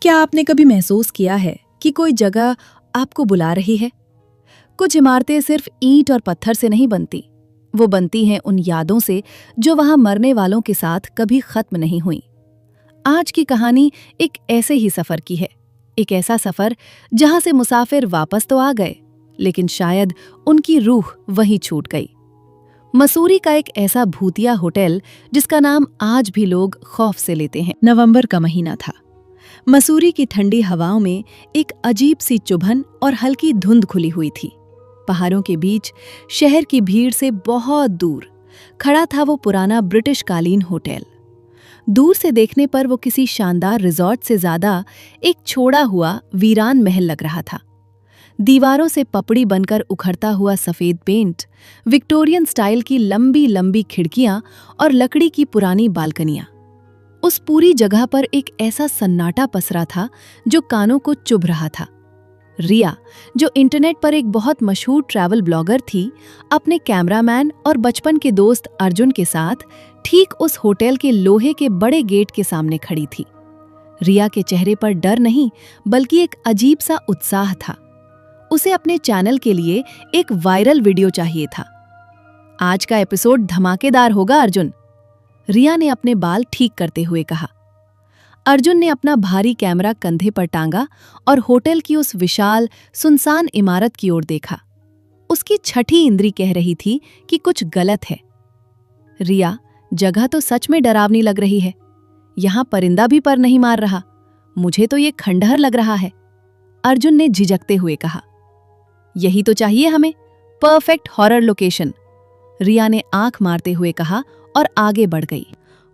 क्या आपने कभी महसूस किया है कि कोई जगह आपको बुला रही है? कुछ इमारतें सिर्फ ईंट और पत्थर से नहीं बनती, वो बनती हैं उन यादों से जो वहां मरने वालों के साथ कभी खत्म नहीं हुई। आज की कहानी एक ऐसे ही सफर की है, एक ऐसा सफर जहां से मुसाफिर वापस तो आ गए, लेकिन शायद उनकी रूह वहीं छूट गई। मसूरी का एक ऐसा भूतिया होटल जिसका नाम आज भी लोग खौफ से लेते हैं। नवंबर का महीना था। मसूरी की ठंडी हवाओं में एक अजीब सी चुभन और हल्की धुंध खुली हुई थी। पहाड़ों के बीच शहर की भीड़ से बहुत दूर खड़ा था वो पुराना ब्रिटिश कालीन होटल। दूर से देखने पर वो किसी शानदार रिजॉर्ट से ज्यादा एक छोड़ा हुआ वीरान महल लग रहा था। दीवारों से पपड़ी बनकर उखड़ता हुआ सफेद पेंट, विक्टोरियन स्टाइल की लंबी लंबी खिड़कियां और लकड़ी की पुरानी बालकनियां। उस पूरी जगह पर एक ऐसा सन्नाटा पसरा था जो कानों को चुभ रहा था। रिया, जो इंटरनेट पर एक बहुत मशहूर ट्रैवल ब्लॉगर थी, अपने कैमरामैन और बचपन के दोस्त अर्जुन के साथ ठीक उस होटल के लोहे के बड़े गेट के सामने खड़ी थी। रिया के चेहरे पर डर नहीं, बल्कि एक अजीब सा उत्साह था। उसे अपने चैनल के लिए एक वायरल वीडियो चाहिए था। आज का एपिसोड धमाकेदार होगा अर्जुन, रिया ने अपने बाल ठीक करते हुए कहा। अर्जुन ने अपना भारी कैमरा कंधे पर टांगा और होटल की उस विशाल सुनसान इमारत की ओर देखा। उसकी छठी इंद्री कह रही थी कि कुछ गलत है। रिया, जगह तो सच में डरावनी लग रही है। यहां परिंदा भी पर नहीं मार रहा। मुझे तो ये खंडहर लग रहा है, अर्जुन ने झिझकते हुए कहा। यही तो चाहिए हमें, परफेक्ट हॉरर लोकेशन, रिया ने आंख मारते हुए कहा और आगे बढ़ गई।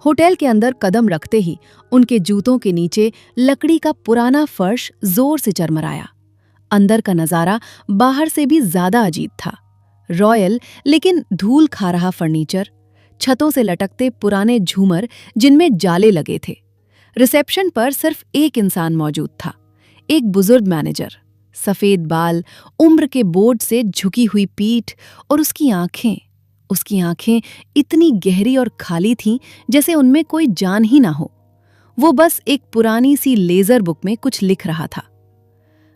होटल के अंदर कदम रखते ही उनके जूतों के नीचे लकड़ी का पुराना फर्श जोर से चरमराया। अंदर का नजारा बाहर से भी ज्यादा अजीब था। रॉयल लेकिन धूल खा रहा फर्नीचर, छतों से लटकते पुराने झूमर जिनमें जाले लगे थे। रिसेप्शन पर सिर्फ एक इंसान मौजूद था, एक बुजुर्ग मैनेजर। सफेद बाल, उम्र के बोझ से झुकी हुई पीठ और उसकी आंखें इतनी गहरी और खाली थीं जैसे उनमें कोई जान ही ना हो। वो बस एक पुरानी सी लेजर बुक में कुछ लिख रहा था।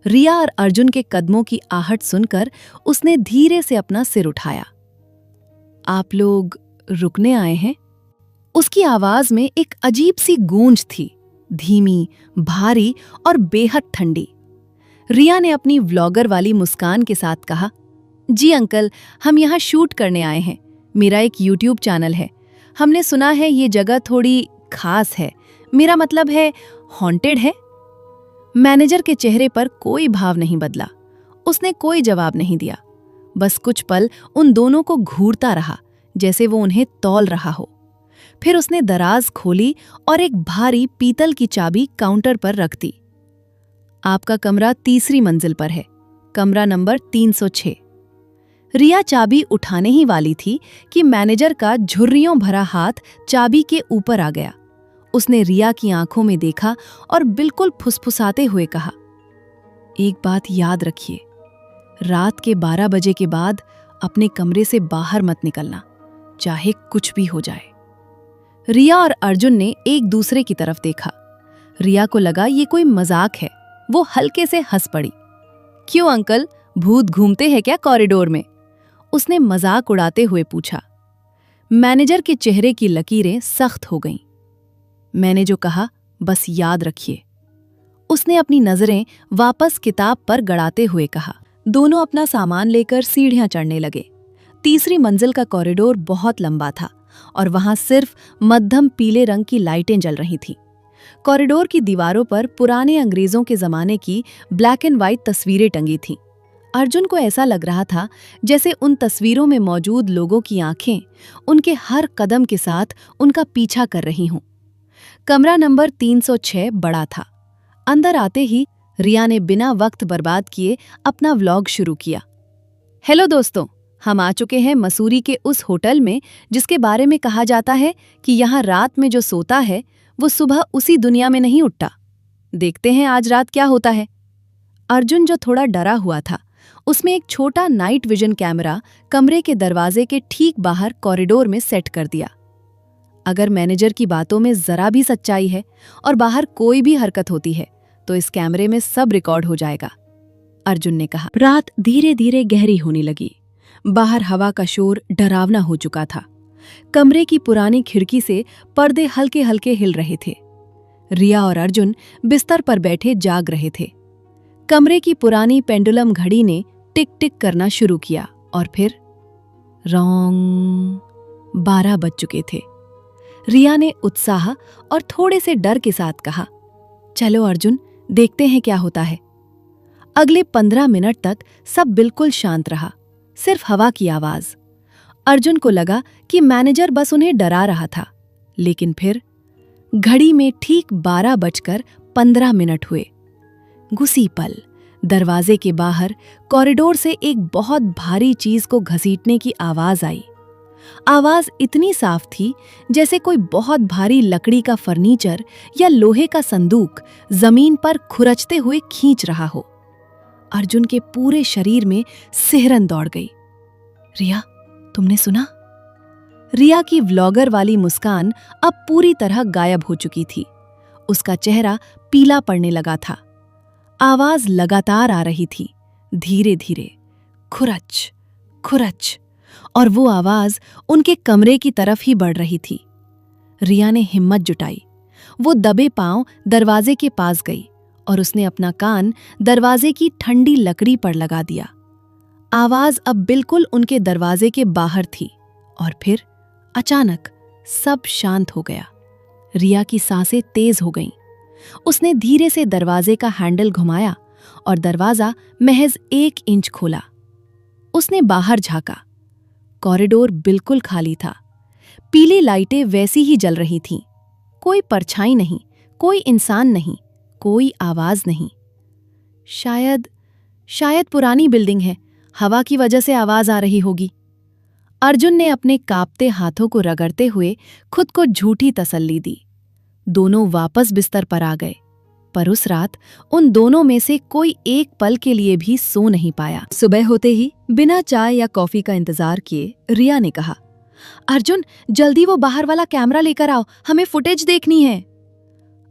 रिया और अर्जुन के कदमों की आहट सुनकर उसने धीरे से अपना सिर उठाया। आप लोग रुकने आए हैं? उसकी आवाज में एक अजीब सी गूंज थी, धीमी, भारी और बेहद ठंडी। रिया ने अपनी व्लॉगर वाली मुस्कान के साथ कहा, जी अंकल, हम यहाँ शूट करने आए हैं। मेरा एक यूट्यूब चैनल है। हमने सुना है ये जगह थोड़ी खास है। मेरा मतलब है हॉन्टेड है। मैनेजर के चेहरे पर कोई भाव नहीं बदला। उसने कोई जवाब नहीं दिया, बस कुछ पल उन दोनों को घूरता रहा, जैसे वो उन्हें तौल रहा हो। फिर उसने दराज खोली और एक भारी पीतल की चाबी काउंटर पर रख दी। आपका कमरा तीसरी मंजिल पर है, कमरा नंबर 306। रिया चाबी उठाने ही वाली थी कि मैनेजर का झुर्रियों भरा हाथ चाबी के ऊपर आ गया। उसने रिया की आंखों में देखा और बिल्कुल फुसफुसाते हुए कहा, एक बात याद रखिए, रात के 12 बजे के बाद अपने कमरे से बाहर मत निकलना, चाहे कुछ भी हो जाए। रिया और अर्जुन ने एक दूसरे की तरफ देखा। रिया को लगा ये कोई मजाक है। वो हल्के से हंस पड़ी। क्यों अंकल, भूत घूमते हैं क्या कॉरिडोर में? उसने मजाक उड़ाते हुए पूछा। मैनेजर के चेहरे की लकीरें सख्त हो गईं। मैंने जो कहा बस याद रखिए, उसने अपनी नजरें वापस किताब पर गड़ाते हुए कहा। दोनों अपना सामान लेकर सीढ़ियां चढ़ने लगे। तीसरी मंजिल का कॉरिडोर बहुत लंबा था और वहां सिर्फ मध्यम पीले रंग की लाइटें जल रही थीं। कॉरिडोर की दीवारों पर पुराने अंग्रेजों के जमाने की ब्लैक एंड व्हाइट तस्वीरें टंगी थीं। अर्जुन को ऐसा लग रहा था जैसे उन तस्वीरों में मौजूद लोगों की आंखें उनके हर कदम के साथ उनका पीछा कर रही हों। कमरा नंबर 306 बड़ा था। अंदर आते ही रिया ने बिना वक्त बर्बाद किए अपना व्लॉग शुरू किया। हेलो दोस्तों, हम आ चुके हैं मसूरी के उस होटल में जिसके बारे में कहा जाता है कि यहाँ रात में जो सोता है वो सुबह उसी दुनिया में नहीं उठता। देखते हैं आज रात क्या होता है। अर्जुन, जो थोड़ा डरा हुआ था, उसमें एक छोटा नाइट विजन कैमरा कमरे के दरवाजे के ठीक बाहर कॉरिडोर में सेट कर दिया। अगर मैनेजर की बातों में जरा भी सच्चाई है और बाहर कोई भी हरकत होती है तो इस कैमरे में सब रिकॉर्ड हो जाएगा, अर्जुन ने कहा। रात धीरे धीरे गहरी होने लगी। बाहर हवा का शोर डरावना हो चुका था। कमरे की पुरानी खिड़की से पर्दे हल्के हल्के हिल रहे थे। रिया और अर्जुन बिस्तर पर बैठे जाग रहे थे। कमरे की पुरानी पेंडुलम घड़ी ने टिक टिक करना शुरू किया और फिर रॉन्ग 12 बज चुके थे। रिया ने उत्साह और थोड़े से डर के साथ कहा, चलो अर्जुन, देखते हैं क्या होता है। अगले 15 मिनट तक सब बिल्कुल शांत रहा, सिर्फ हवा की आवाज। अर्जुन को लगा कि मैनेजर बस उन्हें डरा रहा था, लेकिन फिर घड़ी में ठीक 12:15 हुए। उसी पल दरवाजे के बाहर कॉरिडोर से एक बहुत भारी चीज को घसीटने की आवाज आई। आवाज इतनी साफ थी जैसे कोई बहुत भारी लकड़ी का फर्नीचर या लोहे का संदूक जमीन पर खुरचते हुए खींच रहा हो। अर्जुन के पूरे शरीर में सिहरन दौड़ गई। रिया, तुमने सुना? रिया की व्लॉगर वाली मुस्कान अब पूरी तरह गायब हो चुकी थी। उसका चेहरा पीला पड़ने लगा था। आवाज लगातार आ रही थी, धीरे धीरे, खुरच खुरच, और वो आवाज उनके कमरे की तरफ ही बढ़ रही थी। रिया ने हिम्मत जुटाई। वो दबे पांव दरवाजे के पास गई और उसने अपना कान दरवाजे की ठंडी लकड़ी पर लगा दिया। आवाज अब बिल्कुल उनके दरवाजे के बाहर थी और फिर अचानक सब शांत हो गया। रिया की सांसें तेज हो गईं। उसने धीरे से दरवाजे का हैंडल घुमाया और दरवाजा महज 1 इंच खोला। उसने बाहर झांका। कॉरिडोर बिल्कुल खाली था। पीली लाइटें वैसी ही जल रही थीं। कोई परछाई नहीं, कोई इंसान नहीं, कोई आवाज नहीं। शायद पुरानी बिल्डिंग है, हवा की वजह से आवाज आ रही होगी। अर्जुन ने अपने कांपते हाथों को रगड़ते हुए खुद को झूठी तसल्ली दी। दोनों वापस बिस्तर पर आ गए, पर उस रात उन दोनों में से कोई एक पल के लिए भी सो नहीं पाया। सुबह होते ही बिना चाय या कॉफी का इंतजार किए रिया ने कहा, अर्जुन, जल्दी वो बाहर वाला कैमरा लेकर आओ, हमें फुटेज देखनी है।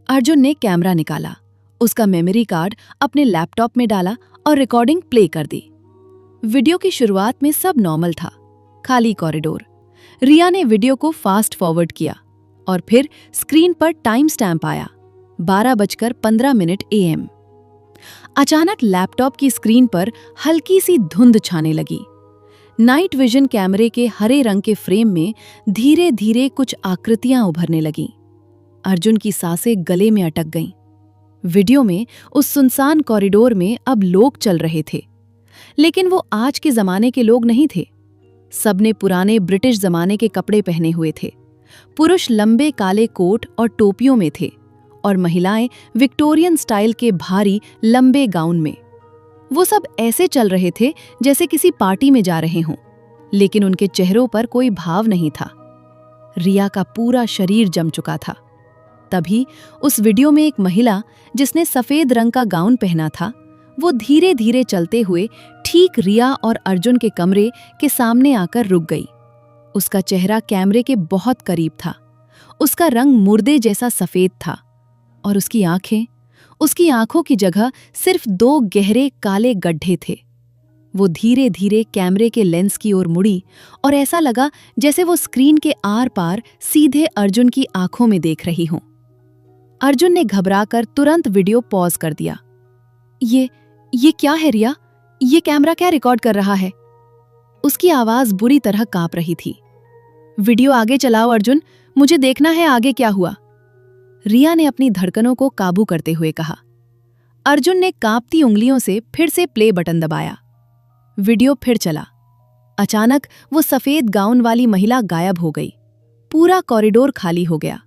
अर्जुन ने कैमरा निकाला, उसका मेमोरी कार्ड अपने लैपटॉप में डाला और रिकॉर्डिंग प्ले कर दी। वीडियो की शुरुआत में सब नॉर्मल था, खाली कॉरिडोर। रिया ने वीडियो को फास्ट फॉरवर्ड किया और फिर स्क्रीन पर टाइम स्टैम्प आया, 12:15 AM। अचानक लैपटॉप की स्क्रीन पर हल्की सी धुंध छाने लगी। नाइट विजन कैमरे के हरे रंग के फ्रेम में धीरे धीरे कुछ आकृतियां उभरने लगीं। अर्जुन की सांसें गले में अटक गईं। वीडियो में उस सुनसान कॉरिडोर में अब लोग चल रहे थे, लेकिन वो आज के जमाने के लोग नहीं थे। सबने पुराने ब्रिटिश जमाने के कपड़े पहने हुए थे। पुरुष लंबे काले कोट और टोपियों में थे और महिलाएं विक्टोरियन स्टाइल के भारी लंबे गाउन में। वो सब ऐसे चल रहे थे जैसे किसी पार्टी में जा रहे हों, लेकिन उनके चेहरों पर कोई भाव नहीं था। रिया का पूरा शरीर जम चुका था। तभी उस वीडियो में एक महिला, जिसने सफेद रंग का गाउन पहना था, वो धीरे धीरे चलते हुए ठीक रिया और अर्जुन के कमरे के सामने आकर रुक गई। उसका चेहरा कैमरे के बहुत करीब था। उसका रंग मुर्दे जैसा सफेद था और उसकी आंखों की जगह सिर्फ 2 गहरे काले गड्ढे थे। वो धीरे धीरे कैमरे के लेंस की ओर मुड़ी और ऐसा लगा जैसे वो स्क्रीन के आर पार सीधे अर्जुन की आंखों में देख रही हों। अर्जुन ने घबराकर तुरंत वीडियो पॉज कर दिया। ये क्या है रिया? ये कैमरा क्या रिकॉर्ड कर रहा है? उसकी आवाज बुरी तरह कांप रही थी। वीडियो आगे चलाओ अर्जुन, मुझे देखना है आगे क्या हुआ। रिया ने अपनी धड़कनों को काबू करते हुए कहा। अर्जुन ने कांपती उंगलियों से फिर से प्ले बटन दबाया। वीडियो फिर चला। अचानक वो सफेद गाउन वाली महिला गायब हो गई। पूरा कॉरिडोर खाली हो गया।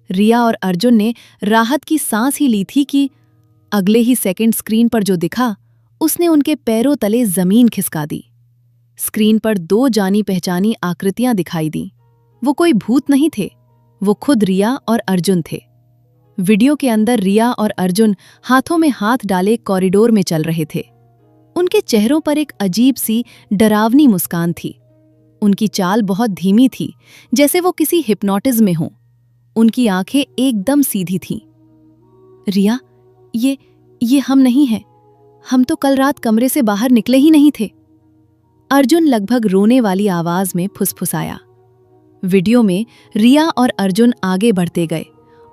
रिया और अर्जुन ने राहत की सांस ही ली थी कि अगले ही सेकंड स्क्रीन पर जो दिखा, उसने उनके पैरों तले जमीन खिसका दी। स्क्रीन पर 2 जानी पहचानी आकृतियां दिखाई दी। वो कोई भूत नहीं थे, वो खुद रिया और अर्जुन थे। वीडियो के अंदर रिया और अर्जुन हाथों में हाथ डाले कॉरिडोर में चल रहे थे। उनके चेहरों पर एक अजीब सी डरावनी मुस्कान थी। उनकी चाल बहुत धीमी थी, जैसे वो किसी हिप्नोटिज्म में हों। उनकी आंखें एकदम सीधी थीं। रिया, ये हम नहीं हैं। हम तो कल रात कमरे से बाहर निकले ही नहीं थे। अर्जुन लगभग रोने वाली आवाज में फुसफुसाया। वीडियो में रिया और अर्जुन आगे बढ़ते गए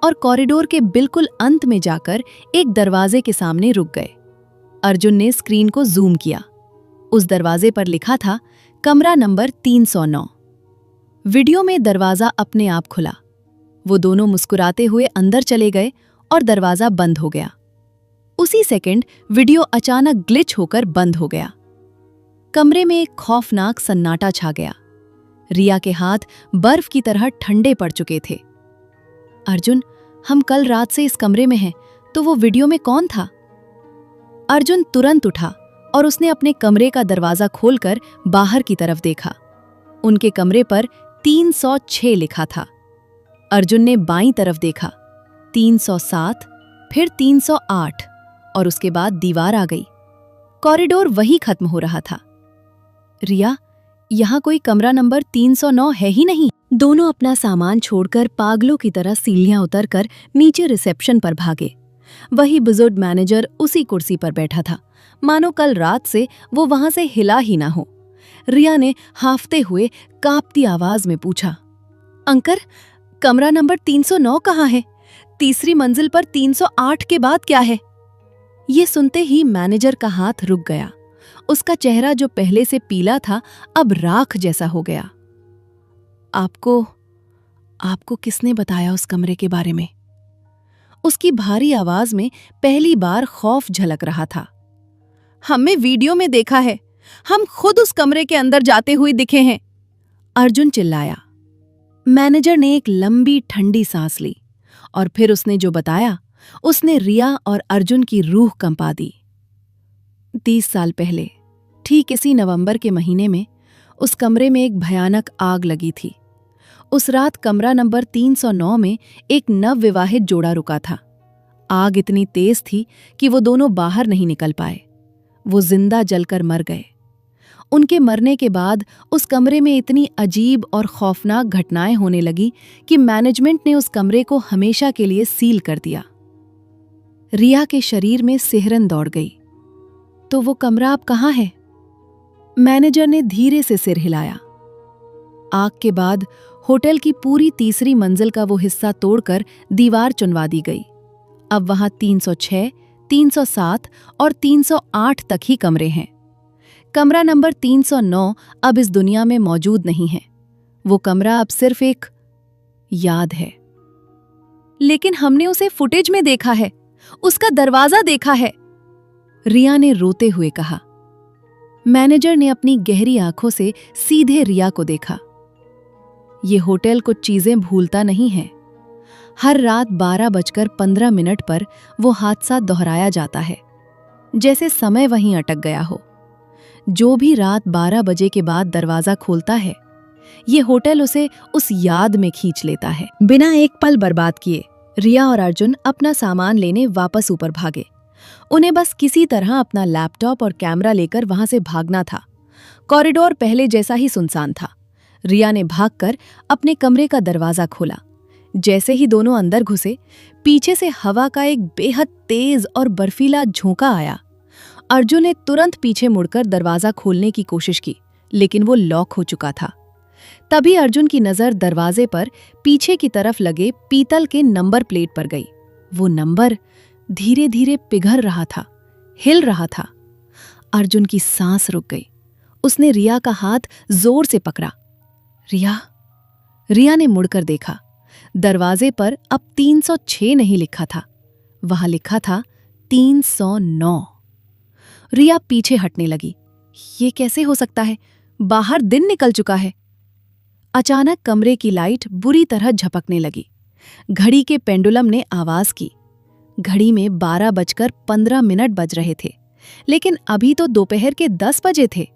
और कॉरिडोर के बिल्कुल अंत में जाकर एक दरवाजे के सामने रुक गए। अर्जुन ने स्क्रीन को जूम किया। उस दरवाजे पर लिखा था कमरा नंबर 309। वीडियो में दरवाजा अपने आप खुला। वो दोनों मुस्कुराते हुए अंदर चले गए और दरवाजा बंद हो गया। उसी सेकंड वीडियो अचानक ग्लिच होकर बंद हो गया। कमरे में एक खौफनाक सन्नाटा छा गया। रिया के हाथ बर्फ की तरह ठंडे पड़ चुके थे। अर्जुन, हम कल रात से इस कमरे में हैं, तो वो वीडियो में कौन था? अर्जुन तुरंत उठा और उसने अपने कमरे का दरवाजा खोलकर बाहर की तरफ देखा। उनके कमरे पर 306 लिखा था। अर्जुन ने बाईं तरफ देखा, 307, फिर 308 और उसके बाद दीवार आ गई। कॉरिडोर वही खत्म हो रहा था। रिया, यहाँ कोई कमरा नंबर 309 है ही नहीं। दोनों अपना सामान छोड़कर पागलों की तरह सीढ़ियां उतरकर नीचे रिसेप्शन पर भागे। वही बुजुर्ग मैनेजर उसी कुर्सी पर बैठा था, मानो कल रात से वो वहां से हिला ही ना हो। रिया ने हांफते हुए कांपती आवाज में पूछा, अंकल, कमरा नंबर 309 कहाँ है? तीसरी मंजिल पर 308 के बाद क्या है? ये सुनते ही मैनेजर का हाथ रुक गया। उसका चेहरा जो पहले से पीला था अब राख जैसा हो गया। आपको किसने बताया उस कमरे के बारे में? उसकी भारी आवाज में पहली बार खौफ झलक रहा था। हमने वीडियो में देखा है, हम खुद उस कमरे के अंदर जाते हुए दिखे हैं, अर्जुन चिल्लाया। मैनेजर ने एक लंबी ठंडी सांस ली और फिर उसने जो बताया उसने रिया और अर्जुन की रूह कंपा दी। 30 साल पहले ठीक इसी नवंबर के महीने में उस कमरे में एक भयानक आग लगी थी। उस रात कमरा नंबर 309 में एक नवविवाहित जोड़ा रुका था। आग इतनी तेज थी कि वो दोनों बाहर नहीं निकल पाए। वो जिंदा जलकर मर गए। उनके मरने के बाद उस कमरे में इतनी अजीब और खौफनाक घटनाएं होने लगी कि मैनेजमेंट ने उस कमरे को हमेशा के लिए सील कर दिया। रिया के शरीर में सिहरन दौड़ गई। तो वो कमरा अब कहाँ है? मैनेजर ने धीरे से सिर हिलाया। आग के बाद होटल की पूरी तीसरी मंजिल का वो हिस्सा तोड़कर दीवार चुनवा दी गई। अब वहां 306, 307 और 308 तक ही कमरे हैं। कमरा नंबर 309 अब इस दुनिया में मौजूद नहीं है। वो कमरा अब सिर्फ एक याद है। लेकिन हमने उसे फुटेज में देखा है, उसका दरवाजा देखा है, रिया ने रोते हुए कहा। मैनेजर ने अपनी गहरी आंखों से सीधे रिया को देखा। ये होटल कुछ चीजें भूलता नहीं है। हर रात 12:15 पर वो हादसा दोहराया जाता है, जैसे समय वहीं अटक गया हो। जो भी रात 12 बजे के बाद दरवाजा खोलता है, ये होटल उसे उस याद में खींच लेता है। बिना एक पल बर्बाद किए रिया और अर्जुन अपना सामान लेने वापस ऊपर भागे। उन्हें बस किसी तरह अपना लैपटॉप और कैमरा लेकर वहां से भागना था। कॉरिडोर पहले जैसा ही सुनसान था। रिया ने भागकर अपने कमरे का दरवाजा खोला। जैसे ही दोनों अंदर घुसे, पीछे से हवा का एक बेहद तेज और बर्फीला झोंका आया। अर्जुन ने तुरंत पीछे मुड़कर दरवाजा खोलने की कोशिश की, लेकिन वो लॉक हो चुका था। तभी अर्जुन की नजर दरवाजे पर पीछे की तरफ लगे पीतल के नंबर प्लेट पर गई। वो नंबर धीरे धीरे पिघल रहा था, हिल रहा था। अर्जुन की सांस रुक गई। उसने रिया का हाथ जोर से पकड़ा। रिया ने मुड़कर देखा। दरवाजे पर अब 306 नहीं लिखा था, वहां लिखा था 309। रिया पीछे हटने लगी। ये कैसे हो सकता है? बाहर दिन निकल चुका है। अचानक कमरे की लाइट बुरी तरह झपकने लगी। घड़ी के पेंडुलम ने आवाज की। घड़ी में 12:15 बज रहे थे, लेकिन अभी तो दोपहर के 10 बजे थे।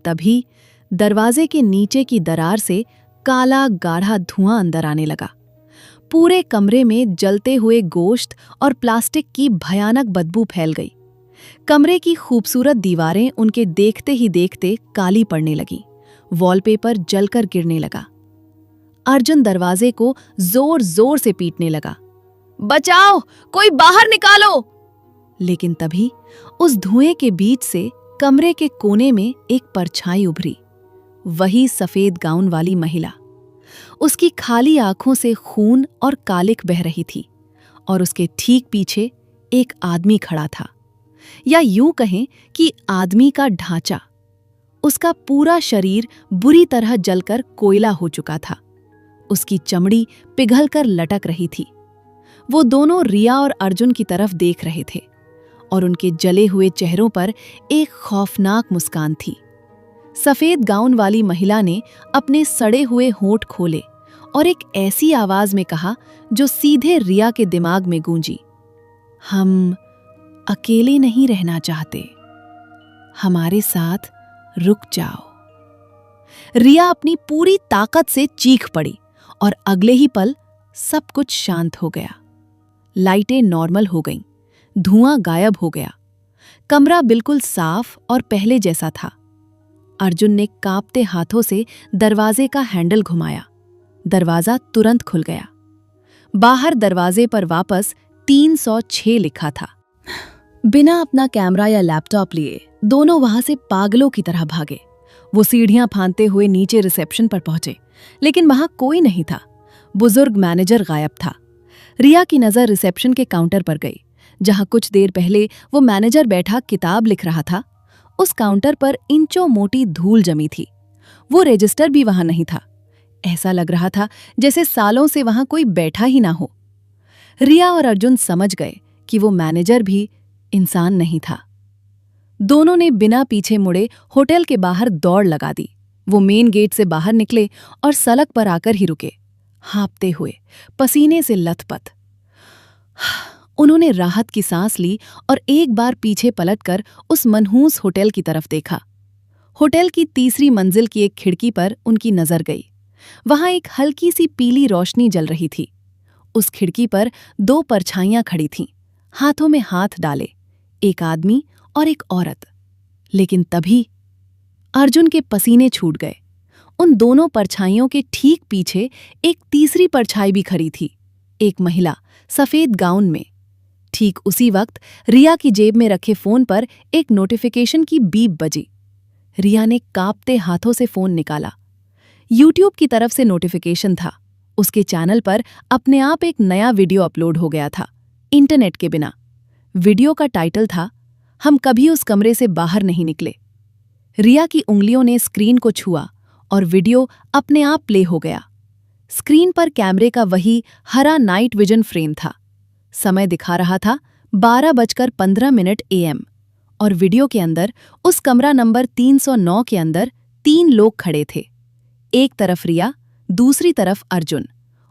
तभी दरवाजे के नीचे की दरार से काला गाढ़ा धुआं अंदर आने लगा। पूरे कमरे में जलते हुए गोश्त और प्लास्टिक की भयानक बदबू फैल गई। कमरे की खूबसूरत दीवारें उनके देखते ही देखते काली पड़ने लगीं। वॉलपेपर जलकर गिरने लगा। अर्जुन दरवाजे को जोर जोर से पीटने लगा। बचाओ, कोई बाहर निकालो! लेकिन तभी उस धुएं के बीच से कमरे के कोने में एक परछाई उभरी। वही सफेद गाउन वाली महिला। उसकी खाली आंखों से खून और कालिक बह रही थी और उसके ठीक पीछे एक आदमी खड़ा था, या यूं कहें कि आदमी का ढांचा। उसका पूरा शरीर बुरी तरह जलकर कोयला हो चुका था। उसकी चमड़ी पिघलकर लटक रही थी। वो दोनों रिया और अर्जुन की तरफ देख रहे थे और उनके जले हुए चेहरों पर एक खौफनाक मुस्कान थी। सफेद गाउन वाली महिला ने अपने सड़े हुए होंठ खोले और एक ऐसी आवाज में कहा जो सीधे रिया के दिमाग में गूंजी, हम अकेले नहीं रहना चाहते, हमारे साथ रुक जाओ। रिया अपनी पूरी ताकत से चीख पड़ी और अगले ही पल सब कुछ शांत हो गया। लाइटें नॉर्मल हो गईं, धुआं गायब हो गया, कमरा बिल्कुल साफ और पहले जैसा था। अर्जुन ने कांपते हाथों से दरवाजे का हैंडल घुमाया। दरवाजा तुरंत खुल गया। बाहर दरवाजे पर वापस 306 लिखा था। बिना अपना कैमरा या लैपटॉप लिए दोनों वहां से पागलों की तरह भागे। वो सीढ़ियां फांदते हुए नीचे रिसेप्शन पर पहुंचे, लेकिन वहां कोई नहीं था। बुजुर्ग मैनेजर गायब था। रिया की नजर रिसेप्शन के काउंटर पर गई, जहां कुछ देर पहले वो मैनेजर बैठा किताब लिख रहा था। उस काउंटर पर इंचों मोटी धूल जमी थी। वो रजिस्टर भी वहां नहीं था। ऐसा लग रहा था जैसे सालों से वहां कोई बैठा ही ना हो। रिया और अर्जुन समझ गए कि वो मैनेजर भी इंसान नहीं था। दोनों ने बिना पीछे मुड़े होटल के बाहर दौड़ लगा दी। वो मेन गेट से बाहर निकले और सड़क पर आकर ही रुके, हाँफते हुए, पसीने से लथपथ। उन्होंने राहत की सांस ली और एक बार पीछे पलटकर उस मनहूस होटल की तरफ देखा। होटल की तीसरी मंजिल की एक खिड़की पर उनकी नजर गई। वहां एक हल्की सी पीली रोशनी जल रही थी। उस खिड़की पर 2 परछाइयां खड़ी थीं, हाथों में हाथ डाले, एक आदमी और एक औरत। लेकिन तभी अर्जुन के पसीने छूट गए। उन दोनों परछाइयों के ठीक पीछे एक तीसरी परछाई भी खड़ी थी, एक महिला सफेद गाउन में। ठीक उसी वक्त रिया की जेब में रखे फोन पर एक नोटिफिकेशन की बीप बजी। रिया ने कांपते हाथों से फोन निकाला। यूट्यूब की तरफ से नोटिफिकेशन था। उसके चैनल पर अपने आप एक नया वीडियो अपलोड हो गया था, इंटरनेट के बिना। वीडियो का टाइटल था, हम कभी उस कमरे से बाहर नहीं निकले। रिया की उंगलियों ने स्क्रीन को छुआ और वीडियो अपने आप प्ले हो गया। स्क्रीन पर कैमरे का वही हरा नाइट विजन फ्रेम था। समय दिखा रहा था 12:15 AM और वीडियो के अंदर उस कमरा नंबर 309 के अंदर 3 लोग खड़े थे। एक तरफ रिया, दूसरी तरफ अर्जुन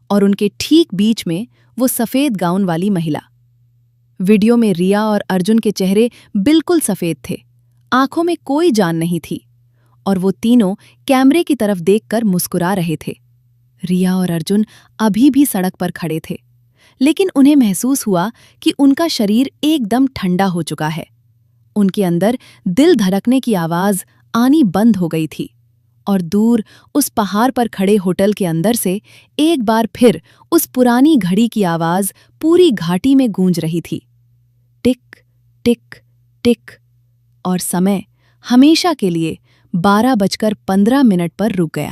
और उनके ठीक बीच में वो सफेद गाउन वाली महिला। वीडियो में रिया और अर्जुन के चेहरे बिल्कुल सफेद थे, आंखों में कोई जान नहीं थी और वो तीनों कैमरे की तरफ देखकर मुस्कुरा रहे थे। रिया और अर्जुन अभी भी सड़क पर खड़े थे, लेकिन उन्हें महसूस हुआ कि उनका शरीर एकदम ठंडा हो चुका है। उनके अंदर दिल धड़कने की आवाज आनी बंद हो गई थी और दूर उस पहाड़ पर खड़े होटल के अंदर से एक बार फिर उस पुरानी घड़ी की आवाज पूरी घाटी में गूंज रही थी, टिक टिक टिक, और समय हमेशा के लिए 12:15 पर रुक गया।